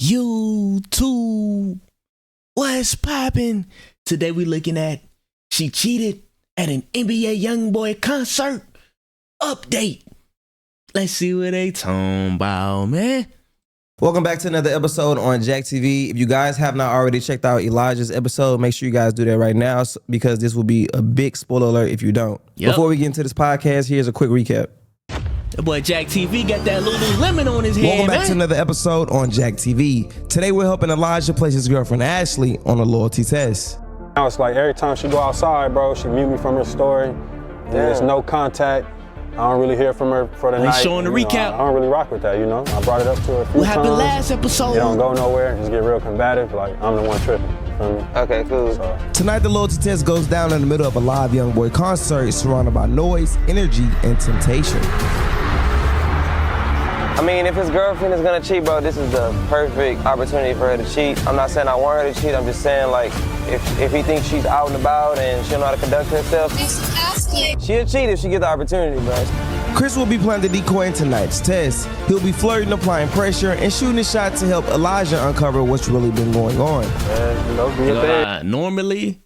YouTube, what's poppin'? Today we looking at she cheated at an NBA Youngboy concert update. Let's see what they talking about, man. Welcome back to another episode on Jacktv. If you guys have not already checked out Elijah's episode, make sure you guys do that right now because this will be a big spoiler alert if you don't. Before we get into this podcast, here's a quick recap. That boy Jacktv got that Lululemon on his head, Welcome back to another episode on Jacktv. Today we're helping Elijah place his girlfriend Ashley on a loyalty test. Now it's like every time she go outside, bro, she mute me from her story. There's no contact. I don't really hear from her for the night. Showing the recap. I don't really rock with that, you know? I brought it up to her a few times. What happened last episode? It don't go nowhere. Just get real combative. Like, I'm the one tripping. You feel me? Okay, cool. So. Tonight, the loyalty test goes down in the middle of a live Youngboy concert surrounded by noise, energy, and temptation. I mean, if his girlfriend is gonna cheat, bro, this is the perfect opportunity for her to cheat. I'm not saying I want her to cheat. I'm just saying, like, if he thinks she's out and about and she don't know how to conduct herself, she'll cheat if she get the opportunity, bro. Chris will be playing the decoy in tonight's test. He'll be flirting, applying pressure, and shooting a shot to help Elijah uncover what's really been going on. Normally,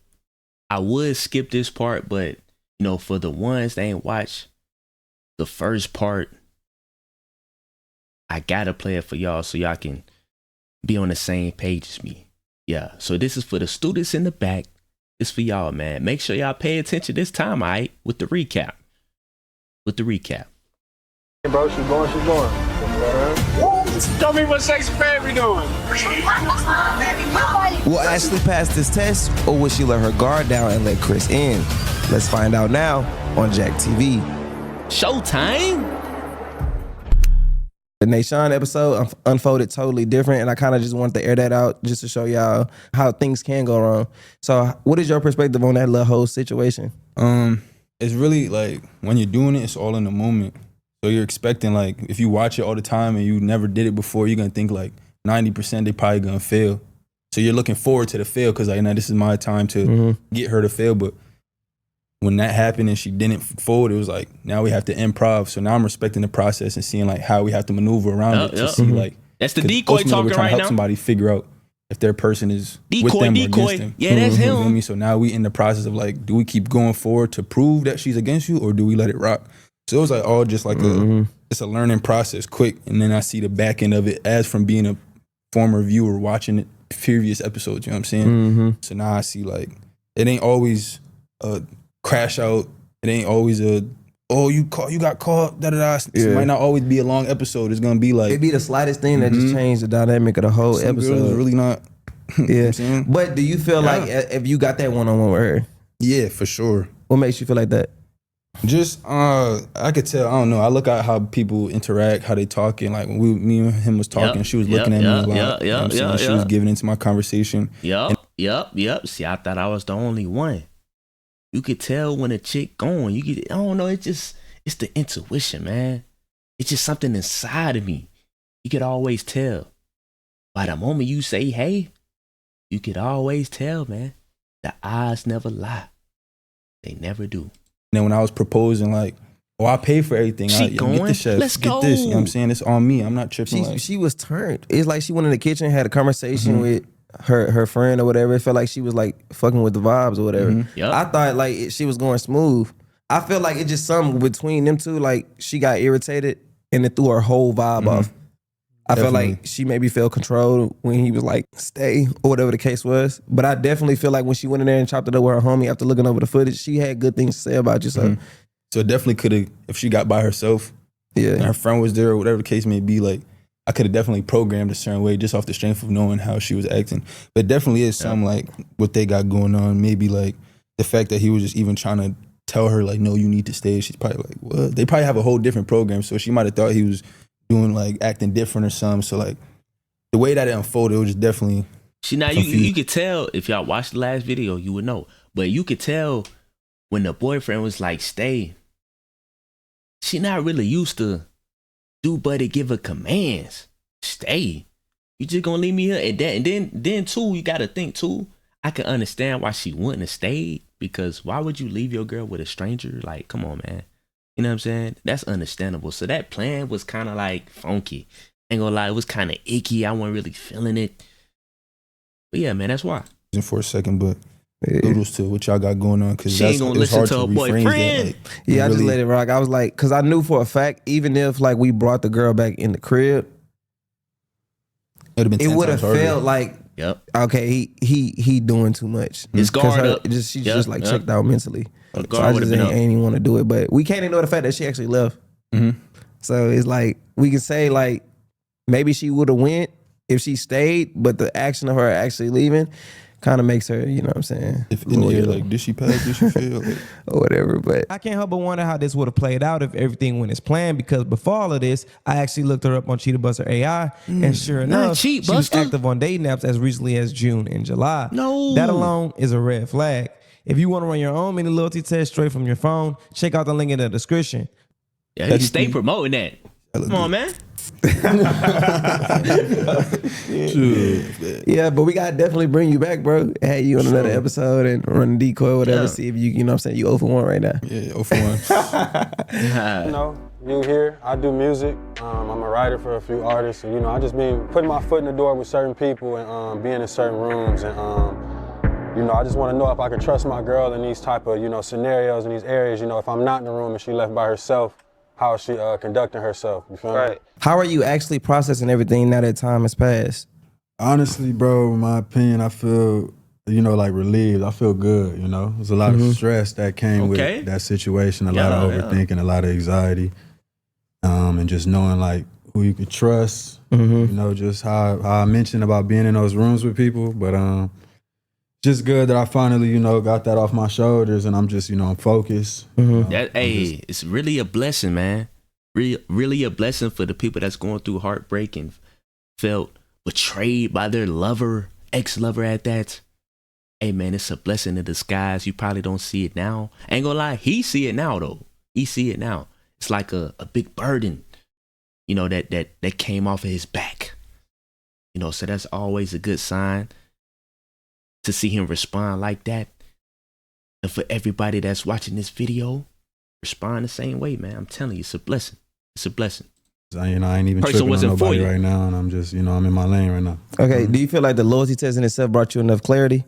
I would skip this part, but, you know, for the ones that ain't watched the first part, I gotta play it for y'all so y'all can be on the same page as me. Yeah, so this is for the students in the back. It's for y'all, man. Make sure y'all pay attention this time, all right? With the recap. Hey, bro, she's going. Tell me what sexy baby doing. Will Ashley pass this test, or will she let her guard down and let Chris in? Let's find out now on Jacktv. Showtime. The Nashawn episode unfolded totally different, and I kind of just wanted to air that out just to show y'all how things can go wrong. So what is your perspective on that little whole situation? It's really like when you're doing it, it's all in the moment. So you're expecting, like, if you watch it all the time and you never did it before, you're gonna think like 90% they probably gonna fail. So you're looking forward to the fail because, like, now this is my time to get her to fail. But when that happened and she didn't fold, it was like, now we have to improv. So now I'm respecting the process and seeing like how we have to maneuver around it to see like. That's the decoy talking we're trying right to help now. Somebody figure out if their person is with them or against them. Yeah, that's You feel him. me? So now we in the process of like, do we keep going forward to prove that she's against you or do we let it rock? So it was like all just like it's a learning process quick. And then I see the back end of it as from being a former viewer watching it previous episodes, you know what I'm saying? So now I see like, it ain't always a crash out. It ain't always a, oh, you got caught, da-da-da. It might not always be a long episode. It's gonna be like, It'd be the slightest thing that just changed the dynamic of the whole some episode. girls really not, you know what I'm saying? But do you feel like if you got that one-on-one with her, Yeah, for sure. what makes you feel like that? Just I could tell. I don't know. I look at how people interact, how they talking. Like when me and him was talking, she was looking at me a lot. You know what I'm saying? She was giving into my conversation. Yep. See, I thought I was the only one. You could tell when a chick going. I don't know. It's the intuition, man. It's just something inside of me. You could always tell. By the moment you say, hey, you could always tell, man. The eyes never lie. They never do. And then when I was proposing, like, oh, I pay for everything. She going? Get the chef. Let's get go. this. You know what I'm saying? It's on me. I'm not tripping. She was turned. It's like she went in the kitchen, had a conversation with her friend or whatever. It felt like she was like fucking with the vibes or whatever. Yep. I thought like she was going smooth. I feel like it just something between them two. Like she got irritated and it threw her whole vibe off. I felt like she maybe felt controlled when he was like, stay, or whatever the case was. But I definitely feel like when she went in there and chopped it up with her homie after looking over the footage, she had good things to say about you. So it definitely could have, if she got by herself and her friend was there or whatever the case may be, like, I could have definitely programmed a certain way just off the strength of knowing how she was acting. But it definitely is something like what they got going on. Maybe like the fact that he was just even trying to tell her like, no, you need to stay. She's probably like, what? They probably have a whole different program. So she might have thought he was doing like acting different or something. So like the way that it unfolded, it was just definitely. See, now you could tell if y'all watched the last video, you would know. But you could tell when the boyfriend was like, stay. She not really used to do buddy give her commands. Stay. You just gonna leave me here? And then too, you gotta think too, I can understand why she wouldn't have stayed, because why would you leave your girl with a stranger? Like, come on, man. You know what I'm saying? That's understandable. So that plan was kind of like funky. Ain't gonna lie, it was kind of icky. I wasn't really feeling it. But yeah, man, that's why. For a second, but kudos to what y'all got going on, because She ain't gonna listen to her boyfriend. Yeah, I just let it rock. I was like, because I knew for a fact, even if like we brought the girl back in the crib, it would have felt like, okay, he doing too much. His guard up. She's just like checked out mentally. So I just ain't even want to do it. But we can't ignore the fact that she actually left. So it's like, we can say like, maybe she would have went if she stayed, but the action of her actually leaving kind of makes her, you know what I'm saying? If in the air, like, did she pass? Did she fail? Like, or whatever. But I can't help but wonder how this would have played out if everything went as planned, because before all of this, I actually looked her up on Cheetah Buster AI, and sure enough, she was active on dating apps as recently as June and July. That alone is a red flag. If you want to run your own mini loyalty test straight from your phone, check out the link in the description. Yeah, he stay promoting that. Come on, man. Yeah, but we gotta definitely bring you back, bro. Hey, you on another episode and run the decoy or whatever. See if you know what I'm saying, you 0 for 1 right now. Yeah, 0 for 1. You know, you here, I do music. I'm a writer for a few artists, and you know, I just been putting my foot in the door with certain people and being in certain rooms, and you know, I just want to know if I can trust my girl in these type of, you know, scenarios in these areas. You know, if I'm not in the room and she left by herself, how is she conducting herself? You feel me? How are you actually processing everything now that time has passed? Honestly, bro, in my opinion, I feel, you know, like relieved. I feel good, you know? There's a lot of stress that came with that situation, a lot of overthinking, a lot of anxiety, and just knowing like who you could trust, you know, just how I mentioned about being in those rooms with people, but just good that I finally, you know, got that off my shoulders and I'm just, you know, I'm focused. It's really a blessing, man. Really a blessing for the people that's going through heartbreak and felt betrayed by their lover, ex-lover at that. Hey, man, it's a blessing in disguise. You probably don't see it now. Ain't gonna lie, he see it now, though. He see it now. It's like a big burden, you know, that came off of his back. You know, so that's always a good sign to see him respond like that. And for everybody that's watching this video, respond the same way, man. I'm telling you, it's a blessing. It's a blessing. You know, I ain't even tripping on nobody right now, and I'm just, you know, I'm in my lane right now. Okay, do you feel like the loyalty test in itself brought you enough clarity?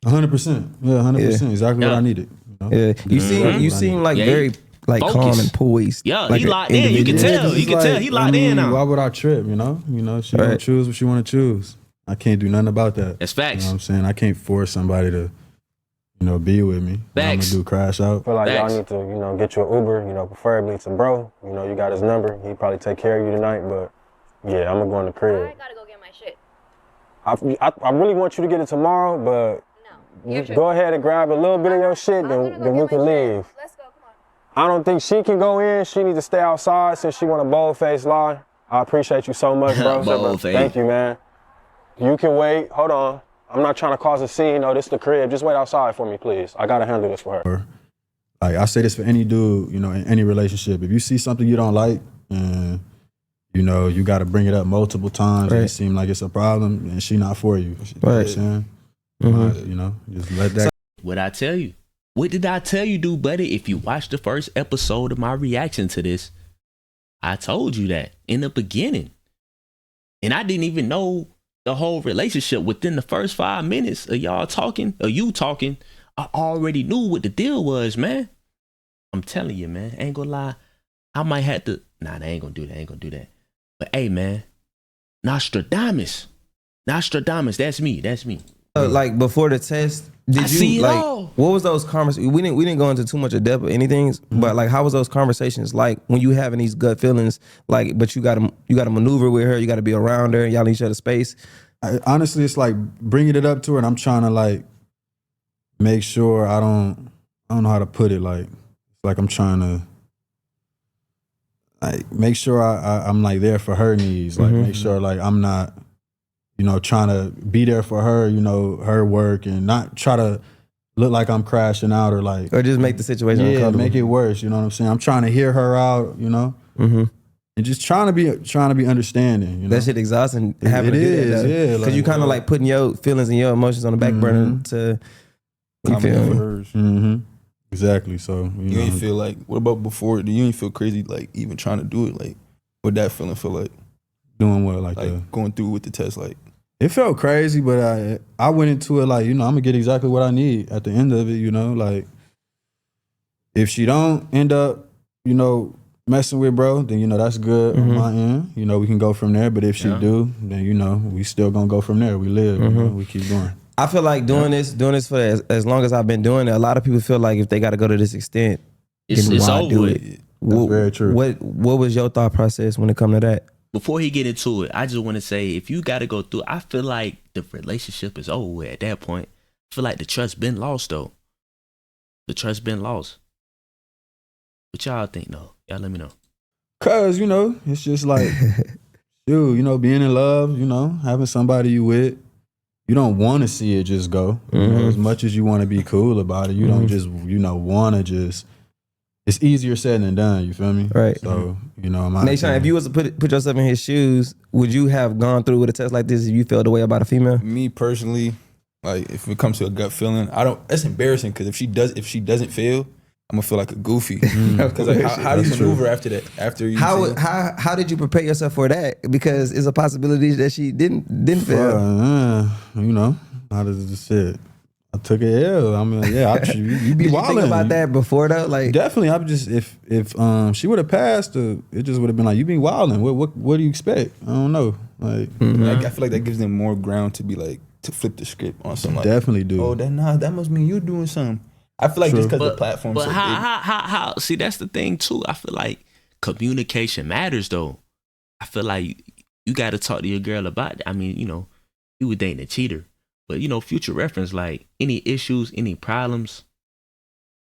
100%. Yeah, 100%. Exactly what I needed. You know? Yeah, you seem like very like calm and poised. Yeah, like he locked in. You can tell. You can tell he locked in now. Why would I trip? You know, she gonna choose what she want to choose. I can't do nothing about that. That's facts. You know what I'm saying? I can't force somebody to, you know, be with me. What I'm gonna do, crash out. I feel like y'all need to, you know, get you an Uber, you know, preferably to bro. You know, you got his number. He'd probably take care of you tonight, but yeah, I'm gonna go in the crib. I gotta go get my shit. I really want you to get it tomorrow, but go ahead and grab a little bit of your shit, then we can leave. Let's go, come on. I don't think she can go in. She needs to stay outside since she want a bold-faced lie. I appreciate you so much, bro. Thank you, man. You can wait. Hold on. I'm not trying to cause a scene. No, this is the crib. Just wait outside for me, please. I gotta handle this for her. Like, I say this for any dude, you know, in any relationship. If you see something you don't like, and you know, you got to bring it up multiple times, and it seems like it's a problem, and she not for you. You know what I'm saying? You know, just let that. What I tell you? What did I tell you, dude, buddy? If you watched the first episode of my reaction to this, I told you that in the beginning, and I didn't even know the whole relationship. Within the first 5 minutes of y'all talking, or you talking, I already knew what the deal was, man. I'm telling you, man. Ain't gonna lie. I might have to. Nah, they ain't gonna do that. But hey, man, Nostradamus. That's me. Like before the test, did you like what was those conversations? We didn't go into too much of depth or anything, but like how was those conversations like when you having these gut feelings, like but you gotta maneuver with her, you gotta be around her, y'all in each other's space. Honestly, it's like bringing it up to her, and I'm trying to like make sure I don't know how to put it. Like it's like I'm trying to like make sure I'm like there for her needs, like make sure like I'm not, you know, trying to be there for her, you know, her work, and not try to look like I'm crashing out or like, or just make the situation uncomfortable. Make it worse. You know what I'm saying? I'm trying to hear her out, you know, and just trying to be understanding. You know? That shit exhausting. Having to do that, yeah, because you kind of like putting your feelings and your emotions on the back burner to. You feel me? Exactly. So you ain't feel like, what about before? Do you ain't feel crazy like even trying to do it? Like what that feeling feel like? Doing what, like going through with the test, like. It felt crazy, but I went into it like, you know, I'm gonna get exactly what I need at the end of it, you know, like if she don't end up, you know, messing with bro, then, you know, that's good on my end. You know, we can go from there. But if she do, then, you know, we still gonna go from there. We live, you know, we keep going. I feel like doing this for as long as I've been doing it, a lot of people feel like if they got to go to this extent, it's why over do with. it? That's very true. What was your thought process when it come to that? Before he get into it, I just want to say, if you got to go through, I feel like the relationship is over with at that point. I feel like the trust been lost, though. The trust been lost. What y'all think, though? Y'all let me know. Cause, you know, it's just like, dude, you know, being in love, you know, having somebody you with, you don't want to see it just go. You know, as much as you want to be cool about it, you don't just, you know, want to just. It's easier said than done, you feel me? Right. So, you know, Nation, if you was to put yourself in his shoes, would you have gone through with a test like this if you felt the way about a female? Me personally, like if it comes to a gut feeling, it's embarrassing because if she doesn't feel, I'm gonna feel like a goofy. Because like, how do you maneuver after that? After you how did you prepare yourself for that? Because it's a possibility that she didn't feel. You know, how does it sit? I took it L. I mean, yeah, you be Did wilding. you think about that before though? Like definitely, I'm just if she would have passed, it just would have been like you been wilding. What do you expect? I don't know. Like I feel like that gives them more ground to be like to flip the script on something. Definitely like, do. Oh, that must mean you doing something. I feel like just because the platform. But how? See, that's the thing too. I feel like communication matters though. I feel like you got to talk to your girl about it. I mean, you know, you were dating a cheater. But, you know, future reference, like any issues, any problems,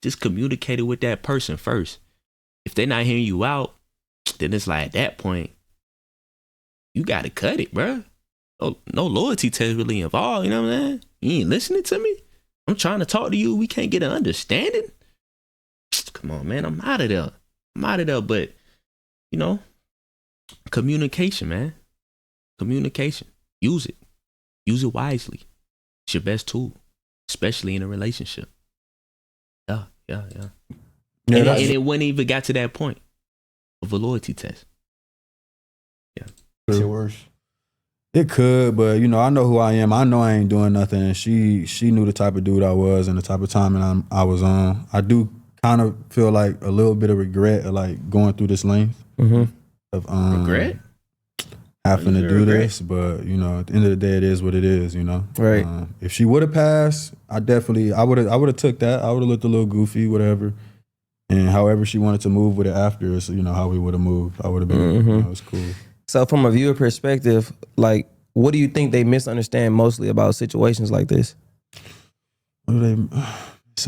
just communicate it with that person first. If they're not hearing you out, then it's like at that point, you got to cut it, bro. No loyalty test really involved, you know what I'm saying? You ain't listening to me? I'm trying to talk to you. We can't get an understanding? Come on, man. I'm out of there. But, you know, communication, man. Communication. Use it. Use it wisely. It's your best tool, especially in a relationship. Yeah. And it wouldn't even got to that point of a loyalty test. Yeah. It's your worst. It could, but you know, I know who I am. I know I ain't doing nothing. And she knew the type of dude I was and the type of timing I was on. I do kind of feel like a little bit of regret of like going through this length of regret. Having to do this, but you know, at the end of the day, it is what it is. You know, right? If she would have passed, I would have took that. I would have looked a little goofy, whatever. And however she wanted to move with it after, so you know how we would have moved. I would have been, you know, it was cool. So from a viewer perspective, like, what do you think they misunderstand mostly about situations like this? What do they?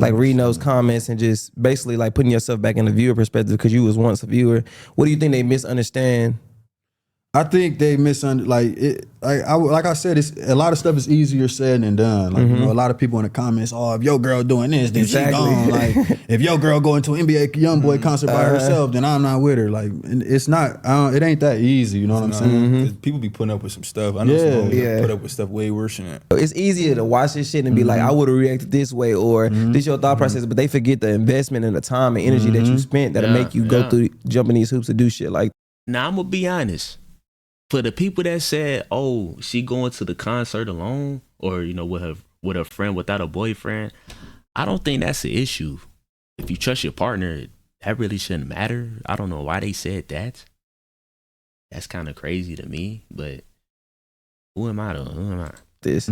Like reading those comments and just basically like putting yourself back in the viewer perspective because you was once a viewer. What do you think they misunderstand? I think they misunderstand. Like it, like I said, it's a lot of stuff is easier said than done. Like you know, a lot of people in the comments, oh, if your girl doing this, then she gone. Like if your girl going to an NBA Youngboy concert by herself, then I'm not with her. Like it's not. It ain't that easy. You know what I'm saying? People be putting up with some stuff. I know some people put up with stuff way worse than that. It's easier to watch this shit and be like, I would have reacted this way, or this your thought process, but they forget the investment and the time and energy that you spent that'll make you go through jumping these hoops to do shit like. Now I'm gonna be honest. For the people that said, "Oh, she going to the concert alone," or you know, with her friend without a boyfriend, I don't think that's the issue. If you trust your partner, that really shouldn't matter. I don't know why they said that. That's kind of crazy to me. But who am I? This.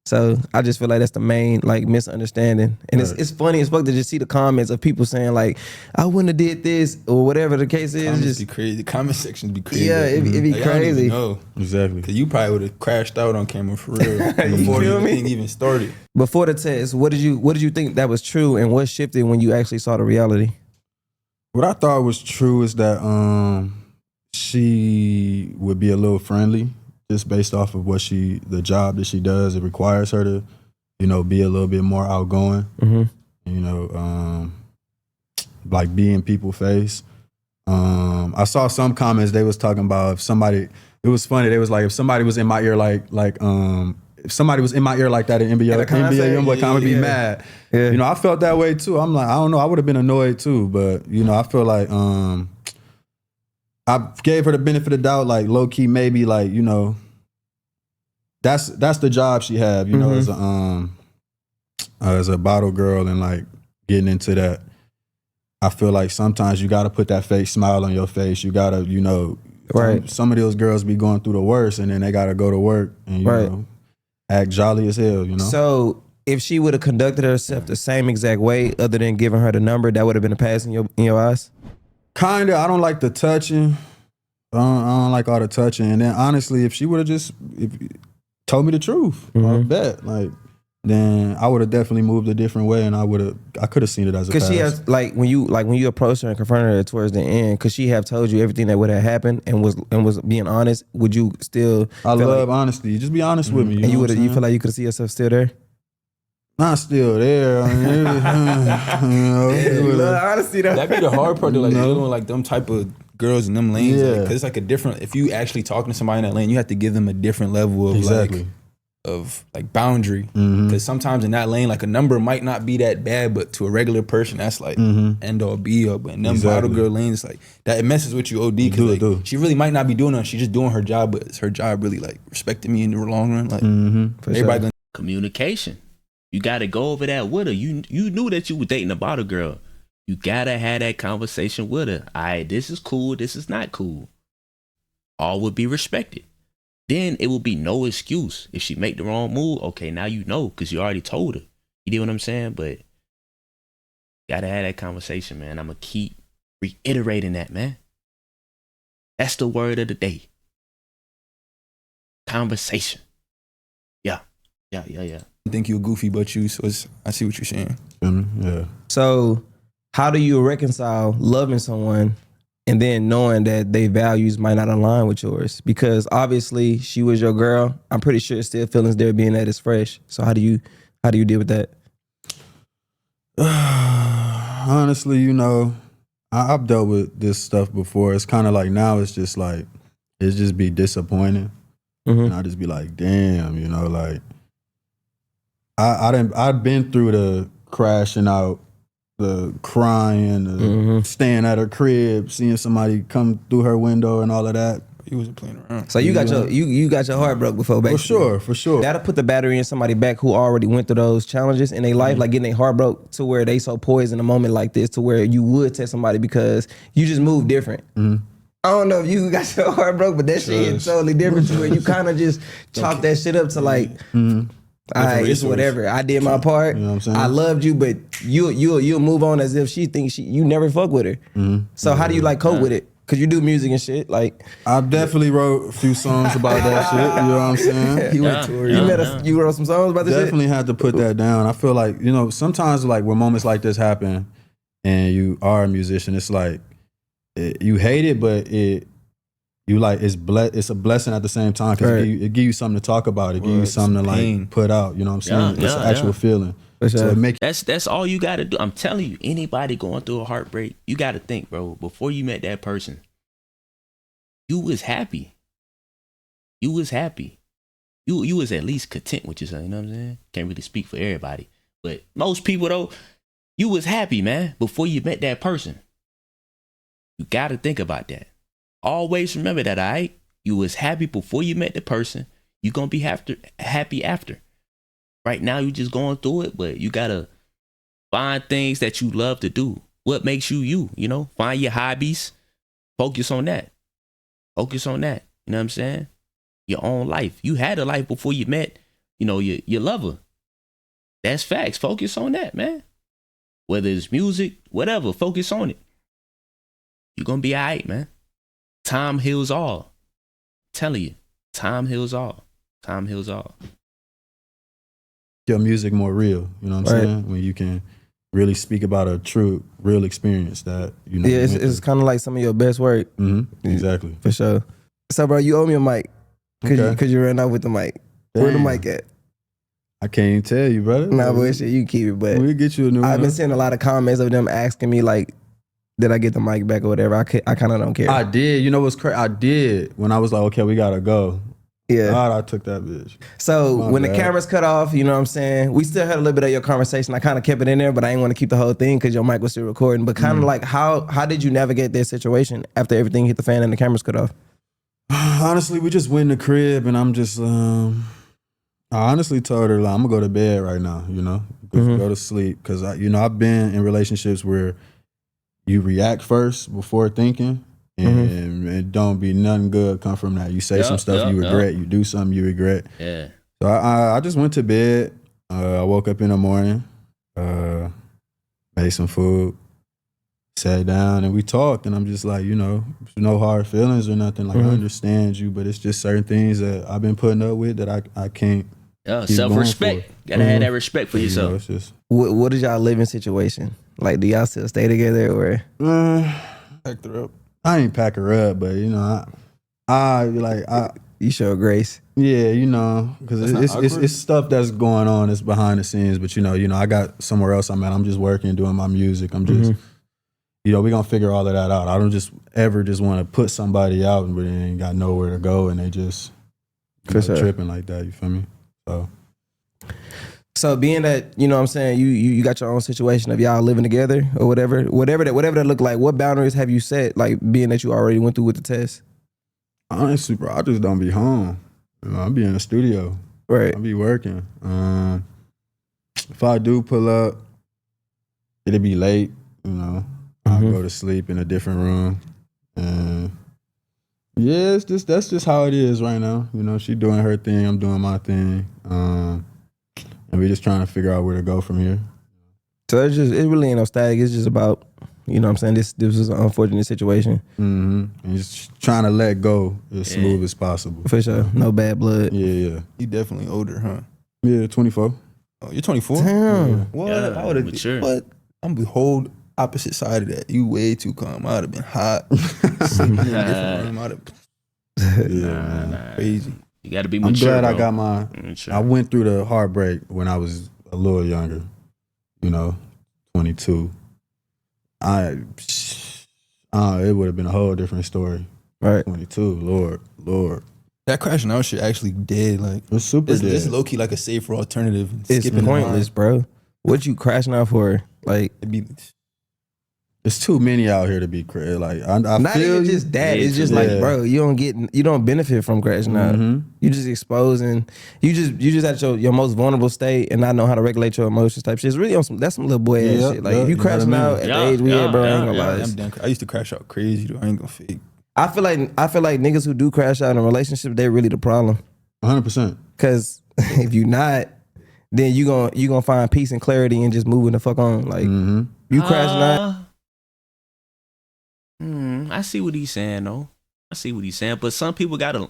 So I just feel like that's the main like misunderstanding, and it's funny as fuck to just see the comments of people saying like, I wouldn't have did this or whatever the case is. Comments just be crazy. The comment sections be crazy. Yeah, it be like, crazy. No, exactly. Because you probably would have crashed out on camera for real before the thing even started. Before the test, what did you think that was true, and what shifted when you actually saw the reality? What I thought was true is that she would be a little friendly. Just based off of the job that she does, it requires her to, you know, be a little bit more outgoing. You know, like be in people's face. I saw some comments they was talking about if somebody. It was funny. They was like, if somebody was in my ear, if somebody was in my ear like that in NBA Youngboy, I would be mad. Yeah. You know, I felt that way too. I'm like, I don't know. I would have been annoyed too, but you know, I feel like I gave her the benefit of the doubt, like low key, maybe like, you know, that's the job she have, you know, as a bottle girl and like getting into that. I feel like sometimes you gotta put that fake smile on your face. You gotta, you know, some of those girls be going through the worst and then they gotta go to work and you know, act jolly as hell, you know. So if she would have conducted herself the same exact way, other than giving her the number, that would have been a pass in your eyes? Kinda. I don't like the touching. I don't like all the touching. And then honestly, if she would have just told me the truth, I bet, like, then I would have definitely moved a different way, and I could have seen it as a pass. Because she has when you approached her and confronted her towards the end, could she have told you everything that would have happened and was being honest? Would you still? I love honesty. Just be honest with me. And you feel like you could see yourself still there? Not still there. I mean, honesty though. That'd be the hard part, though, like dealing with like them type of girls in them lanes. Yeah. Because it's like a different. If you actually talking to somebody in that lane, you have to give them a different level of like boundary. Because sometimes in that lane, like a number might not be that bad, but to a regular person, that's like end all be all. But in them bottle girl lanes, like that, it messes with you OD. Because like, she really might not be doing it. She's just doing her job, but it's her job really like respecting me in the long run. Like everybody gonna communication. You gotta go over that with her. You knew that you were dating a bottle girl. You gotta have that conversation with her. All right, this is cool. This is not cool. All would be respected. Then it will be no excuse. If she make the wrong move, okay, now you know because you already told her. You know what I'm saying? But gotta have that conversation, man. I'm gonna keep reiterating that, man. That's the word of the day. Conversation. Yeah. I think you're goofy, but I see what you're saying. Yeah. So how do you reconcile loving someone and then knowing that their values might not align with yours? Because obviously she was your girl. I'm pretty sure still feelings there being that it's fresh. So how do you deal with that? Honestly, you know, I've dealt with this stuff before. It's kind of like now it's just be disappointing. And I just be like, damn, you know, like I've been through the crashing out, the crying, the staying at her crib, seeing somebody come through her window and all of that. He wasn't playing around. So you got your heart broke before, basically. For sure. That'll put the battery in somebody back who already went through those challenges in their life, like getting their heart broke to where they so poised in a moment like this to where you would test somebody because you just move different. I don't know if you got your heart broke, but that shit is totally different to where you kind of just chalk that shit up to like, all right, it's whatever. I did my part. You know what I'm saying? I loved you, but you'll move on as if she thinks you never fuck with her. So how do you like cope with it? Cause you do music and shit. Like I definitely wrote a few songs about that shit. You know what I'm saying? You wrote some songs about this shit? Definitely had to put that down. I feel like, you know, sometimes like when moments like this happen and you are a musician, it's like you hate it, but it's a blessing at the same time because it give you something to talk about. It give you something to like put out. You know what I'm saying? It's an actual feeling. So that's all you gotta do. I'm telling you, anybody going through a heartbreak, you gotta think, bro, before you met that person, you was happy. You was happy. You was at least content with yourself, you know what I'm saying? Can't really speak for everybody. But most people though, you was happy, man, before you met that person. You gotta think about that. Always remember that, all right? You was happy before you met the person. You gonna be happy after. Right now, you just going through it, but you gotta find things that you love to do. What makes you, you know? Find your hobbies. Focus on that. You know what I'm saying? Your own life. You had a life before you met, you know, your lover. That's facts. Focus on that, man. Whether it's music, whatever, focus on it. You're gonna be all right, man. Time heals all. I'm telling you, time heals all. Time heals all. Your music more real, you know what I'm saying? When you can really speak about a true, real experience that, you know. Yeah, it's kind of like some of your best work. Exactly. For sure. So, bro, you owe me a mic. Cause you ran out with the mic. Damn. Where the mic at? I can't even tell you, brother. Nah, bullshit, you keep it, but we'll get you a new one. I've been seeing a lot of comments of them asking me, like, did I get the mic back or whatever? I kind of don't care. I did. You know what's crazy? I did. When I was like, okay, we gotta go. Yeah. God, I took that bitch. So My when bad. the cameras cut off, you know what I'm saying? We still heard a little bit of your conversation. I kind of kept it in there, but I didn't want to keep the whole thing because your mic was still recording. But kind of like how did you navigate that situation after everything hit the fan and the cameras cut off? Honestly, we just went in the crib and I'm just, I honestly told her, like, I'm gonna go to bed right now, you know, go to sleep. Cause I've been in relationships where you react first before thinking and it don't be nothing good come from that. You say some stuff you regret, you do something you regret. Yeah. So I just went to bed. I woke up in the morning, made some food, sat down and we talked and I'm just like, no hard feelings or nothing. Like I understand you, but it's just certain things that I've been putting up with that I can't. Yeah, self-respect. Gotta have that respect for yourself. It's just, What is y'all living situation? Like, do y'all still stay together or? packed her up. I ain't pack her up, but You show grace. Yeah, because it's stuff that's going on. It's behind the scenes, but I got somewhere else I'm at. I'm just working, doing my music. I'm just, we gonna figure all of that out. I don't just ever want to put somebody out, but they ain't got nowhere to go, and they just tripping like that. You feel me? So being that, you know what I'm saying, you got your own situation of y'all living together or whatever that look like, what boundaries have you set, like being that you already went through with the test? Honestly, bro, I just don't be home. I'll be in the studio. Right. I'll be working. If I do pull up, it'll be late, I'll go to sleep in a different room. And yeah, that's just how it is right now. She doing her thing, I'm doing my thing. And we're just trying to figure out where to go from here. So it really ain't no static. It's just about, you know what I'm saying, this was an unfortunate situation. And just trying to let go as smooth as possible. For sure. No bad blood. Yeah. You definitely older, huh? Yeah, 24. Oh, you're 24? Damn. Yeah. What? Yeah, I would have mature. What? I'm the whole opposite side of that. You way too calm. I would have been hot. Sleeping in a different room. I'd have Nah. crazy. You gotta be I'm mature. glad I bro. got my. Mature. I went through the heartbreak when I was a little younger. 22. It would have been a whole different story. Right. 22. Lord. That crashing out shit actually dead. Like It's super dead. It's low key like a safer alternative. It's Skipping pointless, bro. What you crashing out for? Like, It'd be There's too many out here to be crazy. Like I not feel even you. just that. Yeah, It's just yeah. like, bro, you don't benefit from crashing out. You just exposing. You just at your most vulnerable state and not know how to regulate your emotions type shit. It's really on that's some little boy ass Yeah, shit. Like yeah, if you you crashing gotta out admit at it. the age we Yeah, at, bro, I ain't yeah, gonna lie. I'm done. I used to crash out crazy though. I ain't gonna fake. I feel like niggas who do crash out in a relationship, they're really the problem. 100%. Cause if you not, then you gonna find peace and clarity and just moving the fuck on. Like you crashing out. I see what he's saying though. I see what he's saying, but some people gotta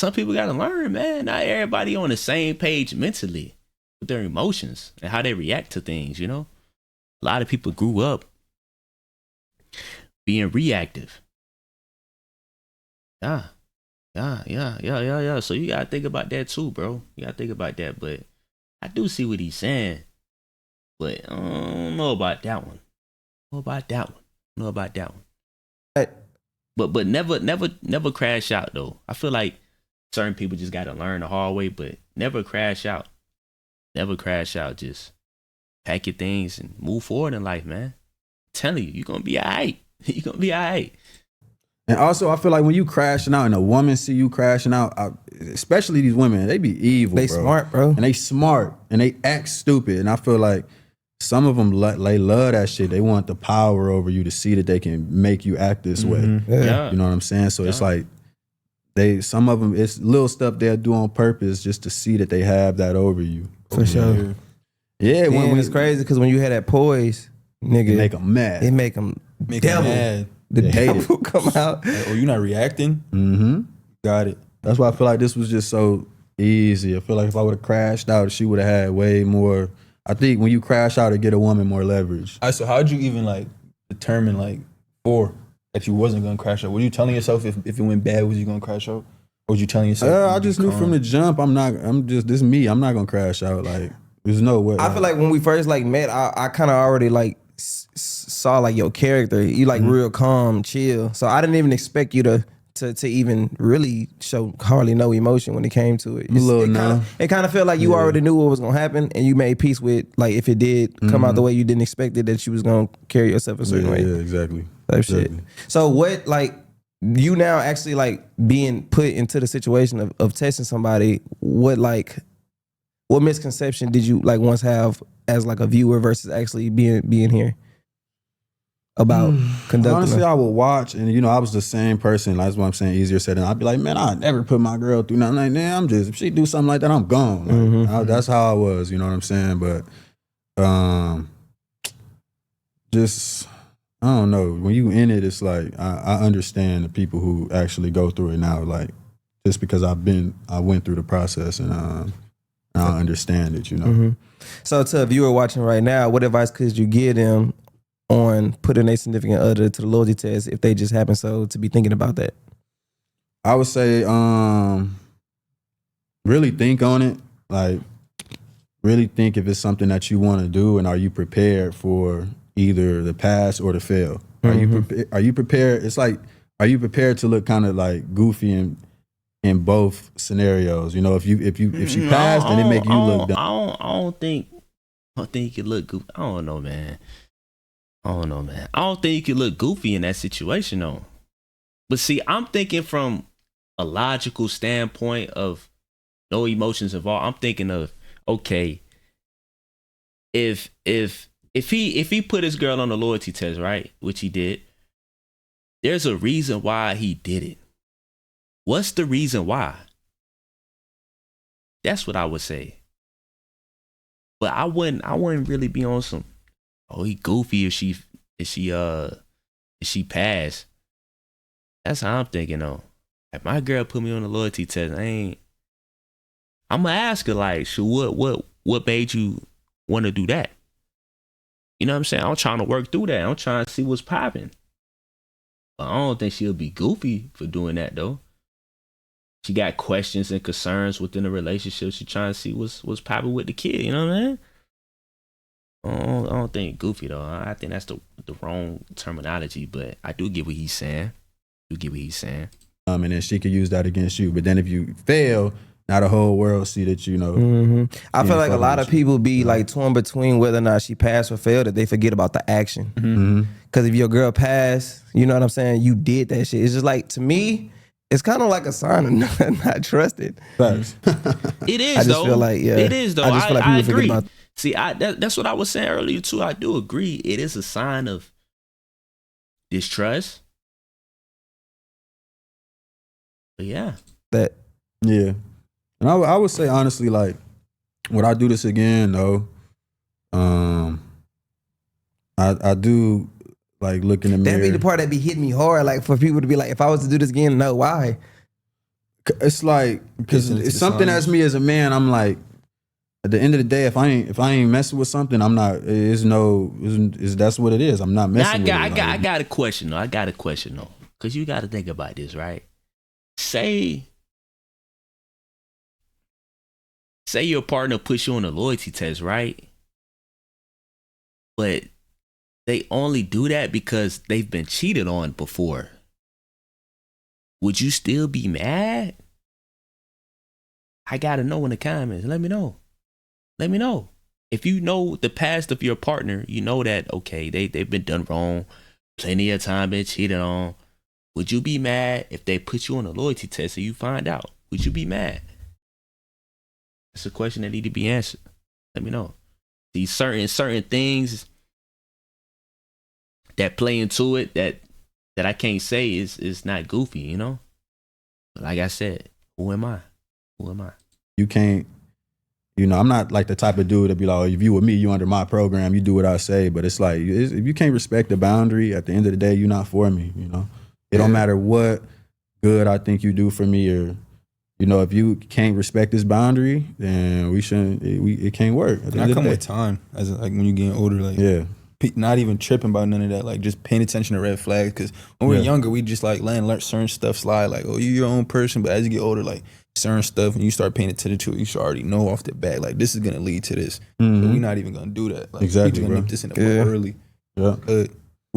learn, man. Not everybody on the same page mentally with their emotions and how they react to things. A lot of people grew up being reactive. Yeah. So you gotta think about that too, bro. You gotta think about that. But I do see what he's saying. But I don't know about that one. But never crash out though. I feel like certain people just gotta learn the hard way, but never crash out. Just pack your things and move forward in life, man. I'm telling you, you're gonna be alright. And also, I feel like when you crashing out and a woman see you crashing out, especially these women, they be evil, They bro. smart, bro. And they smart and they act stupid. And I feel like some of them, they love that shit. They want the power over you to see that they can make you act this way. Yeah. You know what I'm saying? So it's like, some of them, it's little stuff they'll do on purpose just to see that they have that over you. For sure. Yeah, When it's crazy because when you had that poise, nigga, It make them mad. it make them Make devil. them mad. The They hate devil come out. Like, oh, you not reacting? Got it. That's why I feel like this was just so easy. I feel like if I would have crashed out, she would have had way more. I think when you crash out, it get a woman more leverage. All right, so how'd you even determine that you wasn't gonna crash out? Were you telling yourself if it went bad, was you gonna crash out? Or was you telling yourself? I just knew from the jump, this is me. I'm not gonna crash out. Like, there's no way. I feel like when we first met, I kind of already saw your character. You real calm, chill. So I didn't even expect you to to even really show hardly no emotion when it came to it. It kind of felt like you already knew what was gonna happen, and you made peace with like if it did come out the way you didn't expect it, that you was gonna carry yourself a certain way. Yeah, exactly. Type shit. So what like you now actually like being put into the situation of testing somebody? What misconception did you like once have as like a viewer versus actually being here? About conducting. Honestly, I would watch, and I was the same person. That's what I'm saying. Easier said than I'd be like, man, I never put my girl through nothing like that. I'm just, if she do something like that, I'm gone. Like, that's how I was. You know what I'm saying? But, just I don't know. When you in it, it's like I understand the people who actually go through it now. Like just because I went through the process and I understand it. So to a viewer watching right now, what advice could you give them on putting a significant other to the loyalty test if they just happen to be thinking about that? I would say really think on it. Like really think if it's something that you want to do, and are you prepared for either the pass or the fail? Are you prepared? It's like, are you prepared to look kind of like goofy in both scenarios? If she passed, then it make you look dumb. I don't think you could look goofy. I don't know, man. I don't think you could look goofy in that situation, though. But see, I'm thinking from a logical standpoint of no emotions involved. I'm thinking of, okay, if he put his girl on the loyalty test, right, which he did, there's a reason why he did it. What's the reason why? That's what I would say. But I wouldn't really be on some, oh, he goofy if she passed. That's how I'm thinking though. If my girl put me on the loyalty test, I'm gonna ask her like, so what made you want to do that? You know what I'm saying? I'm trying to work through that. I'm trying to see what's popping. But I don't think she'll be goofy for doing that though. She got questions and concerns within the relationship. She trying to see what's popping with the kid. You know what I mean? I don't think goofy though. I think that's the wrong terminology, but I do get what he's saying. And then she could use that against you. But then if you fail, now the whole world see that I feel like a lot of people be like torn between whether or not she passed or failed, that they forget about the action. Because if your girl passed, you know what I'm saying, you did that shit. It's just like, to me, it's kind of like a sign of not trusted. It is. I just feel like, it is though. I just feel like people agree. forget about. See, that's what I was saying earlier too. I do agree. It is a sign of distrust. But yeah. Yeah. And I would say honestly, like, would I do this again? No. I do like look in the mirror. That'd be the part that be hitting me hard. Like for people to be like, if I was to do this again, no, why? It's like, because it's something as me as a man, I'm like, at the end of the day, if I ain't messing with something, I'm not. That's what it is. I'm not messing with it. I got a question though, because you got to think about this, right? Say your partner puts you on a loyalty test, right? But they only do that because they've been cheated on before. Would you still be mad? I gotta know in the comments. Let me know. If you know the past of your partner, you know that, okay, they've been done wrong, plenty of time been cheated on. Would you be mad if they put you on a loyalty test and you find out? Would you be mad? That's a question that need to be answered. Let me know. These certain things that play into it that I can't say is not goofy, you know? But like I said, who am I? You can't, I'm not like the type of dude to be like, oh, if you with me, you under my program, you do what I say. But it's like, if you can't respect the boundary, at the end of the day, you're not for me, It don't matter what good I think you do for me, or, if you can't respect this boundary, then it can't work. I come with time, as like when you're getting older, like not even tripping about none of that, like just paying attention to red flags. Because when we were younger, we just like learn certain stuff slide, like, oh, you're your own person. But as you get older, like certain stuff, and you start paying attention to it, you should already know off the bat, like this is gonna lead to this. So we're not even gonna do that. Like, exactly, we're gonna nip this in the bud early. Yeah.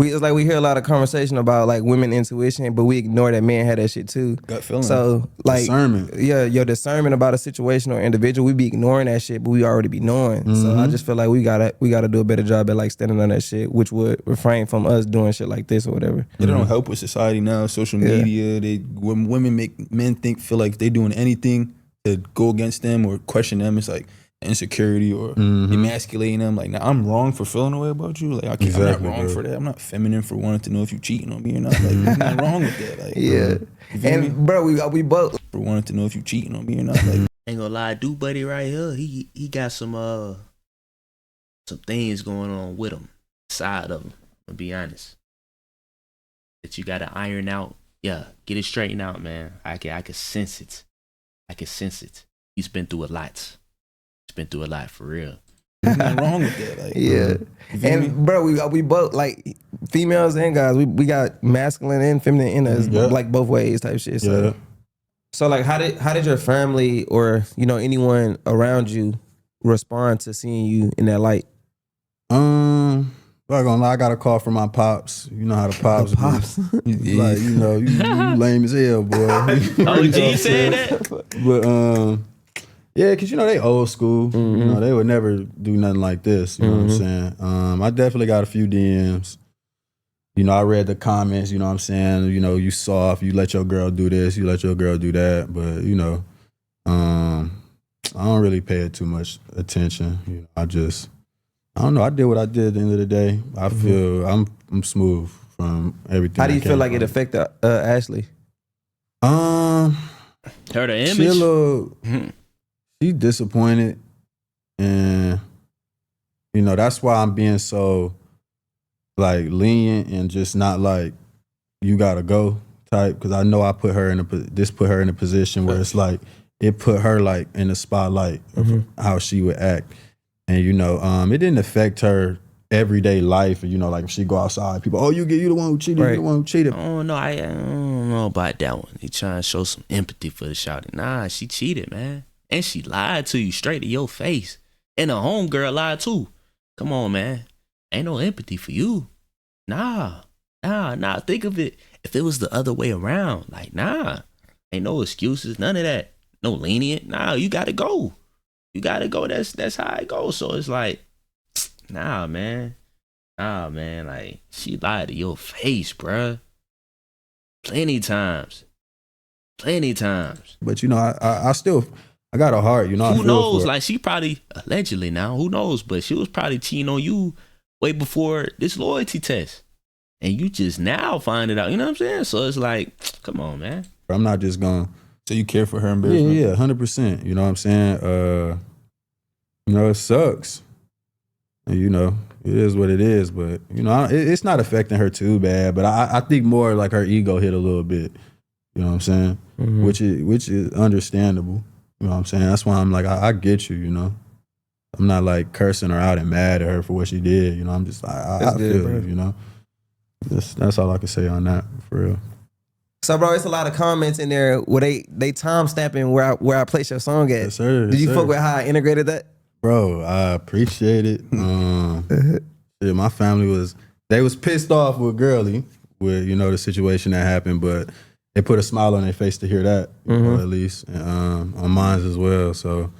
it's like we hear a lot of conversation about like women intuition, but we ignore that men had that shit too. Gut feeling. So like discernment. Yeah, your discernment about a situation or individual, we be ignoring that shit, but we already be knowing. So I just feel like we gotta do a better job at like standing on that shit, which would refrain from us doing shit like this or whatever. It don't help with society now. Social media, when women make men feel like they doing anything to go against them or question them, it's like insecurity or emasculating them. Like, nah, I'm wrong for feeling a way about you. Like, I'm not wrong for that. I'm not feminine for wanting to know if you cheating on me or not. Like, I'm not wrong with that. Like, And bro, we both for wanting to know if you cheating on me or not. Like, ain't gonna lie, dude, buddy, right here, he got some things going on with him, side of him. To be honest, that you gotta iron out. Yeah, get it straightened out, man. I can sense it. I can sense it. He's been through a lot. He's been through a lot for real. There's nothing wrong with that. Like, and bro, we both like females and guys. We got masculine and feminine in us, like both ways type shit. So like, how did your family or anyone around you respond to seeing you in that light? Not gonna lie, I got a call from my pops. You know how the pops be. Like, you lame as hell, boy. Oh, G said that? But yeah, cause they old school. They would never do nothing like this. You know what I'm saying? I definitely got a few DMs. I read the comments. You know what I'm saying? You soft. You let your girl do this. You let your girl do that. But I don't really pay it too much attention. I don't know. I did what I did at the end of the day. I feel I'm smooth from everything. How do you feel like it affected Ashley? Her the image. She disappointed, and that's why I'm being so like lenient and just not like you gotta go type, because I know I put her in a position where it's like it put her like in the spotlight of how she would act. And it didn't affect her everyday life. And like if she go outside, people, you the one who cheated, you the one who cheated. Oh no, I don't know about that one. He trying to show some empathy for the shouting. Nah, she cheated, man, and she lied to you straight to your face. And a homegirl lied too. Come on, man, ain't no empathy for you. Nah. Think of it. If it was the other way around, like ain't no excuses, none of that. No lenient. Nah, you gotta go. You gotta go. That's how it goes. So it's like, nah, man. Like, she lied to your face, bruh. Plenty times. But I got a heart. Who knows? Like, she probably allegedly now. Who knows? But she was probably cheating on you way before this loyalty test, and you just now find it out. You know what I'm saying? So it's like, come on, man. I'm not just going. So you care for her embarrassment? Yeah, 100%. You know what I'm saying? It sucks. And, it is what it is. But, it's not affecting her too bad. But I think more like her ego hit a little bit. You know what I'm saying? Which is understandable. You know what I'm saying? That's why I'm like, I get you, I'm not like cursing her out and mad at her for what she did. I'm just like, I feel it, That's all I can say on that, for real. So, bro, it's a lot of comments in there where they time stamping where I place your song at. Yes, sir. Did you fuck with how I integrated that? Bro, I appreciate it. Yeah, my family was pissed off with Girly with the situation that happened, but it put a smile on their face to hear that, at least, and, on mine as well. So.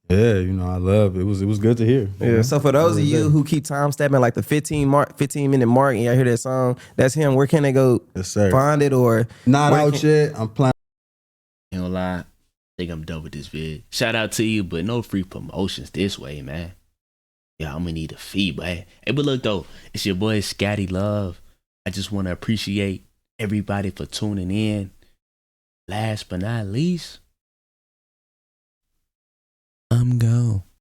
Yeah, I love it. It was good to hear. Yeah. So for those of you who keep time stamping like the 15 minute mark and y'all hear that song, that's him. Where can they go find it or not out yet? I'm planning. Ain't gonna lie, I think I'm done with this vid. Shout out to you, but no free promotions this way, man. Yeah, I'm gonna need a fee, but hey, but look though, it's your boy Scatty Love. I just want to appreciate everybody for tuning in. Last but not least,